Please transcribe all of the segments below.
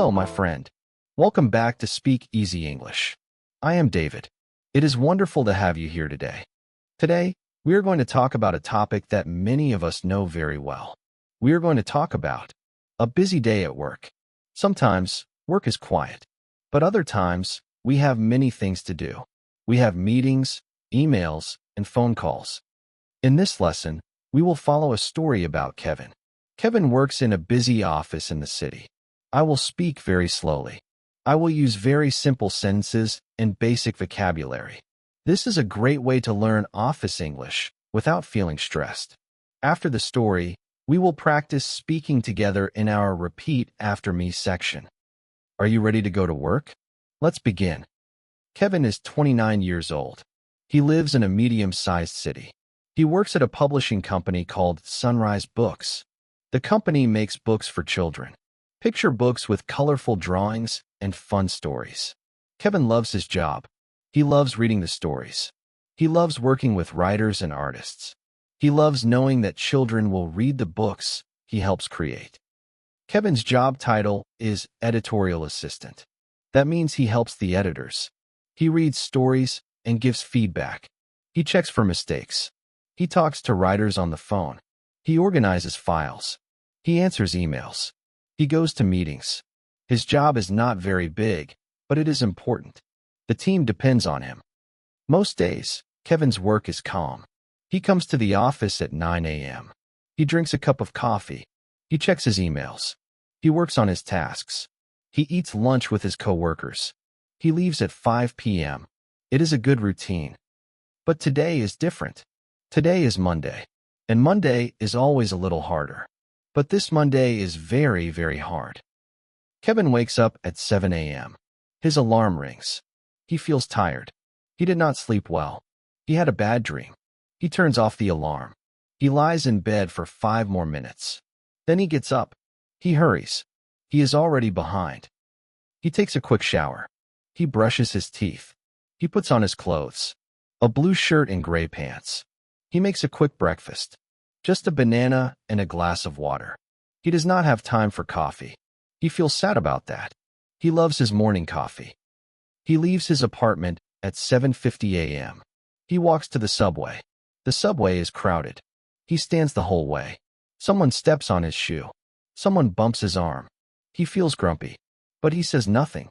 Hello, my friend. Welcome back to Speak Easy English. I am David. It is wonderful to have you here today. Today, we are going to talk about a topic that many of us know very well. We are going to talk about a busy day at work. Sometimes, work is quiet, but other times, we have many things to do. We have meetings, emails, and phone calls. In this lesson, we will follow a story about Kevin. Kevin works in a busy office in the city. I will speak very slowly. I will use very simple sentences and basic vocabulary. This is a great way to learn office English without feeling stressed. After the story, we will practice speaking together in our Repeat After Me section. Are you ready to go to work? Let's begin. Kevin is 29 years old. He lives in a medium-sized city. He works at a publishing company called Sunrise Books. The company makes books for children. Picture books with colorful drawings and fun stories. Kevin loves his job. He loves reading the stories. He loves working with writers and artists. He loves knowing that children will read the books he helps create. Kevin's job title is editorial assistant. That means he helps the editors. He reads stories and gives feedback. He checks for mistakes. He talks to writers on the phone. He organizes files. He answers emails. He goes to meetings. His job is not very big, but it is important. The team depends on him. Most days, Kevin's work is calm. He comes to the office at 9 a.m. He drinks a cup of coffee. He checks his emails. He works on his tasks. He eats lunch with his coworkers. He leaves at 5 p.m. It is a good routine. But today is different. Today is Monday, and Monday is always a little harder. But this Monday is very, very hard. Kevin wakes up at 7 a.m. His alarm rings. He feels tired. He did not sleep well. He had a bad dream. He turns off the alarm. He lies in bed for 5 more minutes. Then he gets up. He hurries. He is already behind. He takes a quick shower. He brushes his teeth. He puts on his clothes. A blue shirt and gray pants. He makes a quick breakfast. Just a banana and a glass of water. He does not have time for coffee. He feels sad about that. He loves his morning coffee. He leaves his apartment at 7:50 a.m. He walks to the subway. The subway is crowded. He stands the whole way. Someone steps on his shoe. Someone bumps his arm. He feels grumpy, but he says nothing.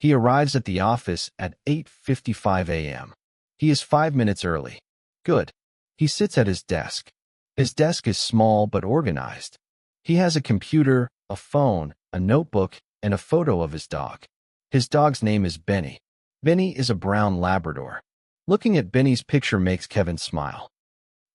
He arrives at the office at 8:55 a.m. He is 5 minutes early. Good. He sits at his desk. His desk is small but organized. He has a computer, a phone, a notebook, and a photo of his dog. His dog's name is Benny. Benny is a brown Labrador. Looking at Benny's picture makes Kevin smile.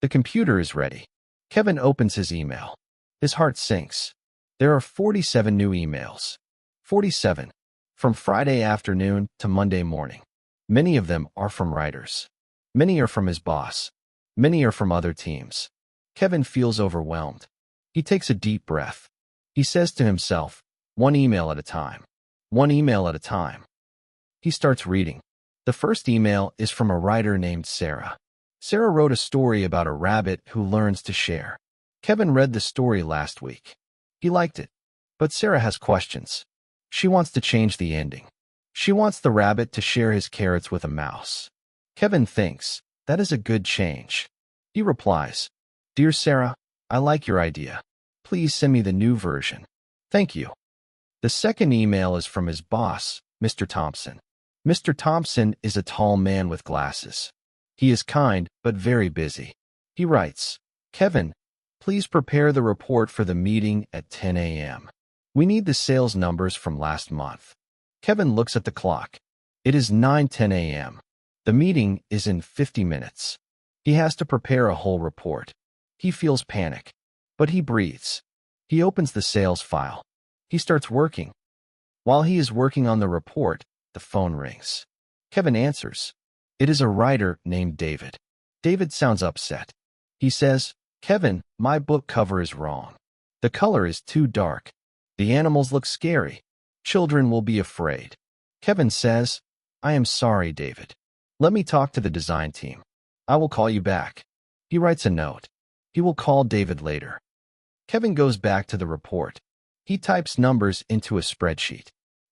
The computer is ready. Kevin opens his email. His heart sinks. There are 47 new emails. 47. From Friday afternoon to Monday morning. Many of them are from writers. Many are from his boss. Many are from other teams. Kevin feels overwhelmed. He takes a deep breath. He says to himself, one email at a time. One email at a time. He starts reading. The first email is from a writer named Sarah. Sarah wrote a story about a rabbit who learns to share. Kevin read the story last week. He liked it. But Sarah has questions. She wants to change the ending. She wants the rabbit to share his carrots with a mouse. Kevin thinks, that is a good change. He replies, Dear Sarah, I like your idea. Please send me the new version. Thank you. The second email is from his boss, Mr. Thompson. Mr. Thompson is a tall man with glasses. He is kind, but very busy. He writes, Kevin, please prepare the report for the meeting at 10 a.m. We need the sales numbers from last month. Kevin looks at the clock. It is 9:10 a.m. The meeting is in 50 minutes. He has to prepare a whole report. He feels panic, but he breathes. He opens the sales file. He starts working. While he is working on the report, the phone rings. Kevin answers. It is a writer named David. David sounds upset. He says, Kevin, my book cover is wrong. The color is too dark. The animals look scary. Children will be afraid. Kevin says, I am sorry, David. Let me talk to the design team. I will call you back. He writes a note. He will call David later. Kevin goes back to the report. He types numbers into a spreadsheet.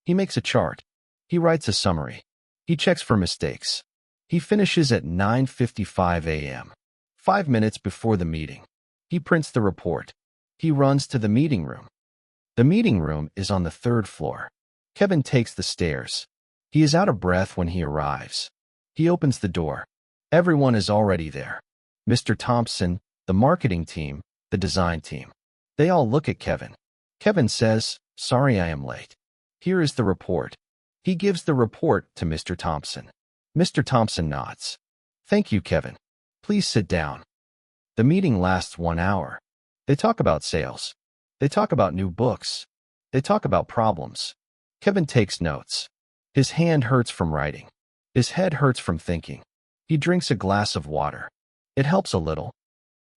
He makes a chart. He writes a summary. He checks for mistakes. He finishes at 9:55 a.m., 5 minutes before the meeting. He prints the report. He runs to the meeting room. The meeting room is on the third floor. Kevin takes the stairs. He is out of breath when he arrives. He opens the door. Everyone is already there. Mr. Thompson, the marketing team, the design team. They all look at Kevin. Kevin says, "Sorry I am late. Here is the report." He gives the report to Mr. Thompson. Mr. Thompson nods. "Thank you, Kevin. Please sit down." The meeting lasts 1 hour. They talk about sales. They talk about new books. They talk about problems. Kevin takes notes. His hand hurts from writing. His head hurts from thinking. He drinks a glass of water. It helps a little.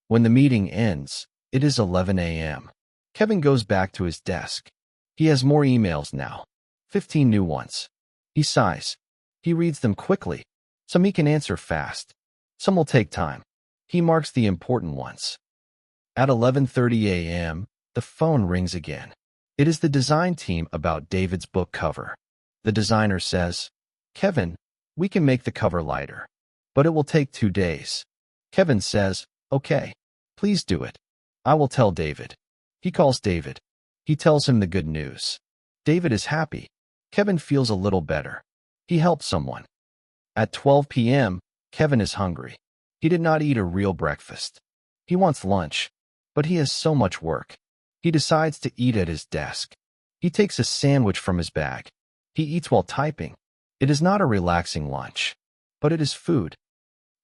When the meeting ends, it is 11 a.m. Kevin goes back to his desk. He has more emails now. 15 new ones. He sighs. He reads them quickly. Some he can answer fast. Some will take time. He marks the important ones. At 11:30 a.m., the phone rings again. It is the design team about David's book cover. The designer says, "Kevin, we can make the cover lighter, but it will take 2 days." Kevin says, "Okay, please do it. I will tell David." He calls David. He tells him the good news. David is happy. Kevin feels a little better. He helped someone. At 12 p.m., Kevin is hungry. He did not eat a real breakfast. He wants lunch, but he has so much work. He decides to eat at his desk. He takes a sandwich from his bag. He eats while typing. It is not a relaxing lunch, but it is food.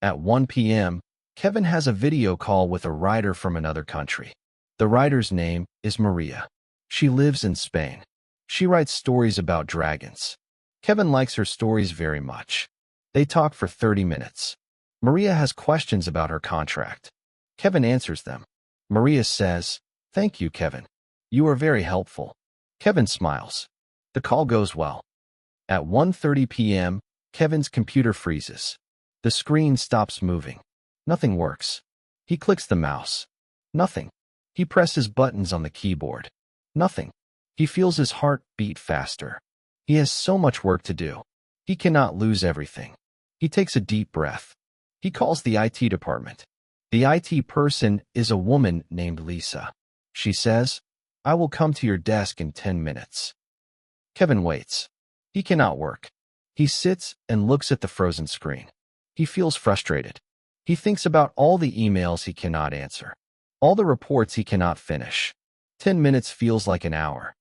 At 1 p.m., Kevin has a video call with a writer from another country. The writer's name is Maria. She lives in Spain. She writes stories about dragons. Kevin likes her stories very much. They talk for 30 minutes. Maria has questions about her contract. Kevin answers them. Maria says, "Thank you, Kevin. You are very helpful." Kevin smiles. The call goes well. At 1:30 p.m., Kevin's computer freezes. The screen stops moving. Nothing works. He clicks the mouse. Nothing. He presses buttons on the keyboard. Nothing. He feels his heart beat faster. He has so much work to do. He cannot lose everything. He takes a deep breath. He calls the IT department. The IT person is a woman named Lisa. She says, "I will come to your desk in 10 minutes." Kevin waits. He cannot work. He sits and looks at the frozen screen. He feels frustrated. He thinks about all the emails he cannot answer, all the reports he cannot finish. 10 minutes feels like an hour.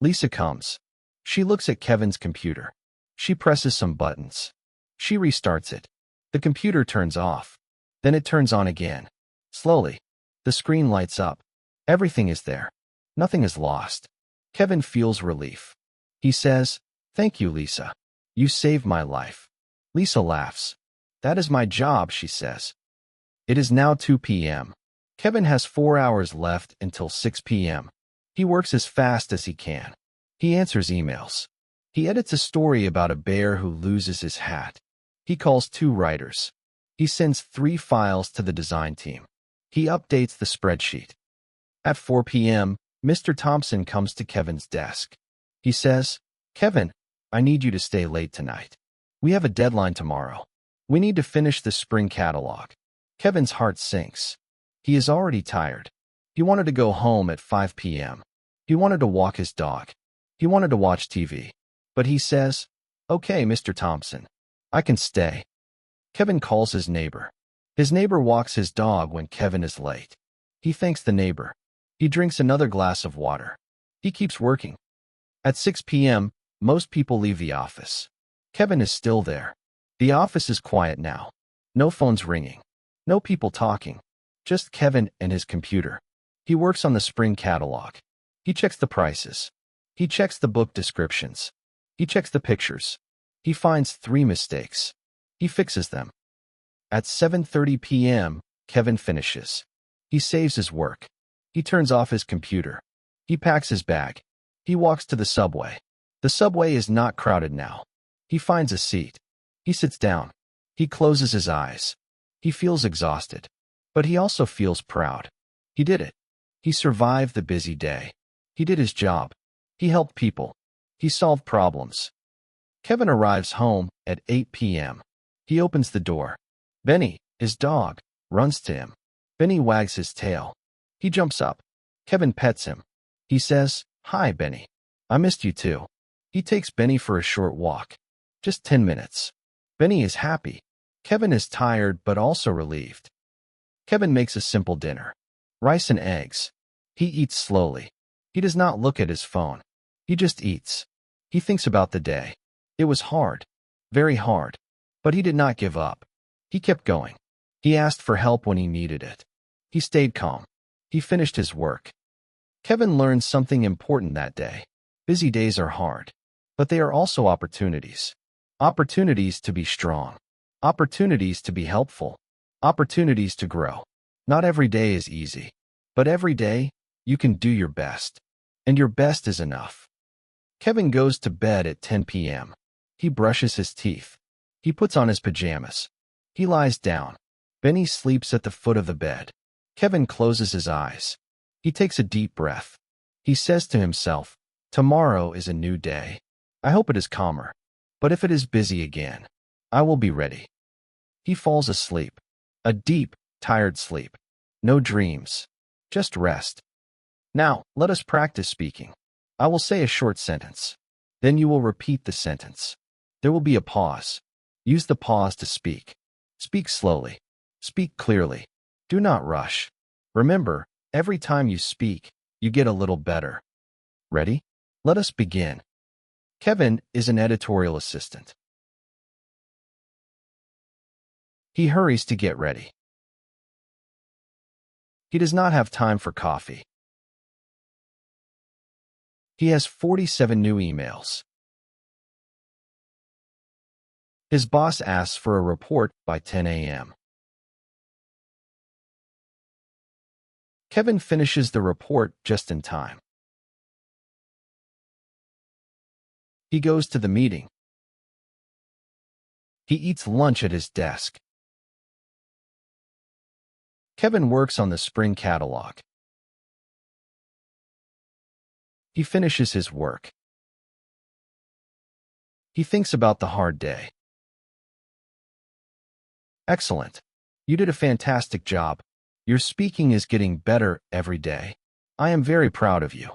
Lisa comes. She looks at Kevin's computer. She presses some buttons. She restarts it. The computer turns off. Then it turns on again. Slowly, the screen lights up. Everything is there. Nothing is lost. Kevin feels relief. He says, "Thank you, Lisa. You saved my life." Lisa laughs. "That is my job," she says. It is now 2 p.m. Kevin has 4 hours left until 6 p.m. He works as fast as he can. He answers emails. He edits a story about a bear who loses his hat. He calls 2 writers. He sends 3 files to the design team. He updates the spreadsheet. At 4 p.m., Mr. Thompson comes to Kevin's desk. He says, "Kevin, I need you to stay late tonight. We have a deadline tomorrow. We need to finish the spring catalog." Kevin's heart sinks. He is already tired. He wanted to go home at 5 p.m. He wanted to walk his dog. He wanted to watch TV. But he says, "Okay, Mr. Thompson, I can stay." Kevin calls his neighbor. His neighbor walks his dog when Kevin is late. He thanks the neighbor. He drinks another glass of water. He keeps working. At 6 p.m., most people leave the office. Kevin is still there. The office is quiet now. No phones ringing. No people talking. Just Kevin and his computer. He works on the spring catalog. He checks the prices. He checks the book descriptions. He checks the pictures. He finds 3 mistakes. He fixes them. At 7:30 p.m., Kevin finishes. He saves his work. He turns off his computer. He packs his bag. He walks to the subway. The subway is not crowded now. He finds a seat. He sits down. He closes his eyes. He feels exhausted, but he also feels proud. He did it. He survived the busy day. He did his job. He helped people. He solved problems. Kevin arrives home at 8 p.m. He opens the door. Benny, his dog, runs to him. Benny wags his tail. He jumps up. Kevin pets him. He says, "Hi, Benny. I missed you too." He takes Benny for a short walk. Just 10 minutes. Benny is happy. Kevin is tired but also relieved. Kevin makes a simple dinner. Rice and eggs. He eats slowly. He does not look at his phone. He just eats. He thinks about the day. It was hard. Very hard. But he did not give up. He kept going. He asked for help when he needed it. He stayed calm. He finished his work. Kevin learned something important that day. Busy days are hard. But they are also opportunities. Opportunities to be strong. Opportunities to be helpful. Opportunities to grow. Not every day is easy. But every day, you can do your best. And your best is enough. Kevin goes to bed at 10 p.m. He brushes his teeth. He puts on his pajamas. He lies down. Benny sleeps at the foot of the bed. Kevin closes his eyes. He takes a deep breath. He says to himself, "Tomorrow is a new day. I hope it is calmer. But if it is busy again, I will be ready." He falls asleep. A deep, tired sleep. No dreams. Just rest. Now, let us practice speaking. I will say a short sentence. Then you will repeat the sentence. There will be a pause. Use the pause to speak. Speak slowly. Speak clearly. Do not rush. Remember, every time you speak, you get a little better. Ready? Let us begin. Kevin is an editorial assistant. He hurries to get ready. He does not have time for coffee. He has 47 new emails. His boss asks for a report by 10 a.m. Kevin finishes the report just in time. He goes to the meeting. He eats lunch at his desk. Kevin works on the spring catalog. He finishes his work. He thinks about the hard day. Excellent. You did a fantastic job. Your speaking is getting better every day. I am very proud of you.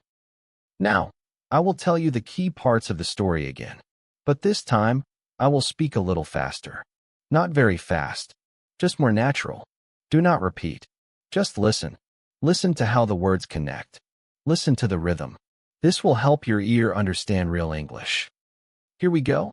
Now, I will tell you the key parts of the story again. But this time, I will speak a little faster. Not very fast. Just more natural. Do not repeat. Just listen. Listen to how the words connect. Listen to the rhythm. This will help your ear understand real English. Here we go.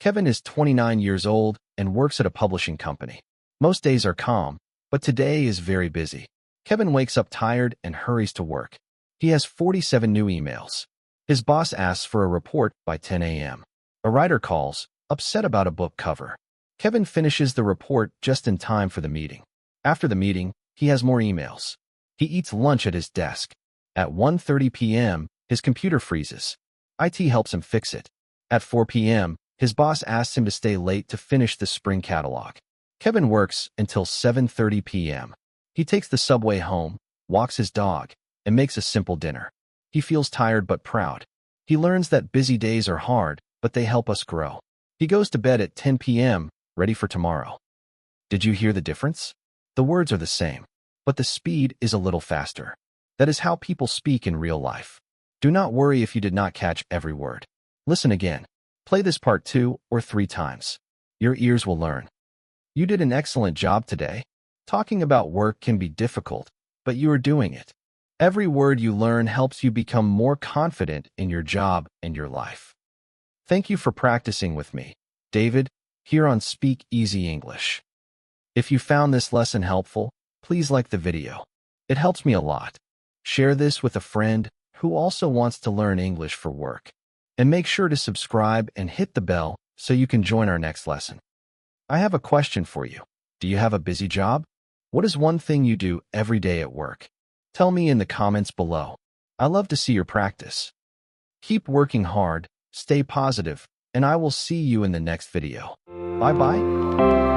Kevin is 29 years old and works at a publishing company. Most days are calm, but today is very busy. Kevin wakes up tired and hurries to work. He has 47 new emails. His boss asks for a report by 10 a.m. A writer calls, upset about a book cover. Kevin finishes the report just in time for the meeting. After the meeting, he has more emails. He eats lunch at his desk. At 1:30 p.m., his computer freezes. IT helps him fix it. At 4 p.m., his boss asks him to stay late to finish the spring catalog. Kevin works until 7:30 p.m. He takes the subway home, walks his dog, and makes a simple dinner. He feels tired but proud. He learns that busy days are hard, but they help us grow. He goes to bed at 10 p.m., ready for tomorrow. Did you hear the difference? The words are the same, but the speed is a little faster. That is how people speak in real life. Do not worry if you did not catch every word. Listen again. Play this part 2 or 3 times. Your ears will learn. You did an excellent job today. Talking about work can be difficult, but you are doing it. Every word you learn helps you become more confident in your job and your life. Thank you for practicing with me, David, here on Speak Easy English. If you found this lesson helpful, please like the video. It helps me a lot. Share this with a friend who also wants to learn English for work. And make sure to subscribe and hit the bell so you can join our next lesson. I have a question for you. Do you have a busy job? What is one thing you do every day at work? Tell me in the comments below. I love to see your practice. Keep working hard, stay positive, and I will see you in the next video. Bye-bye.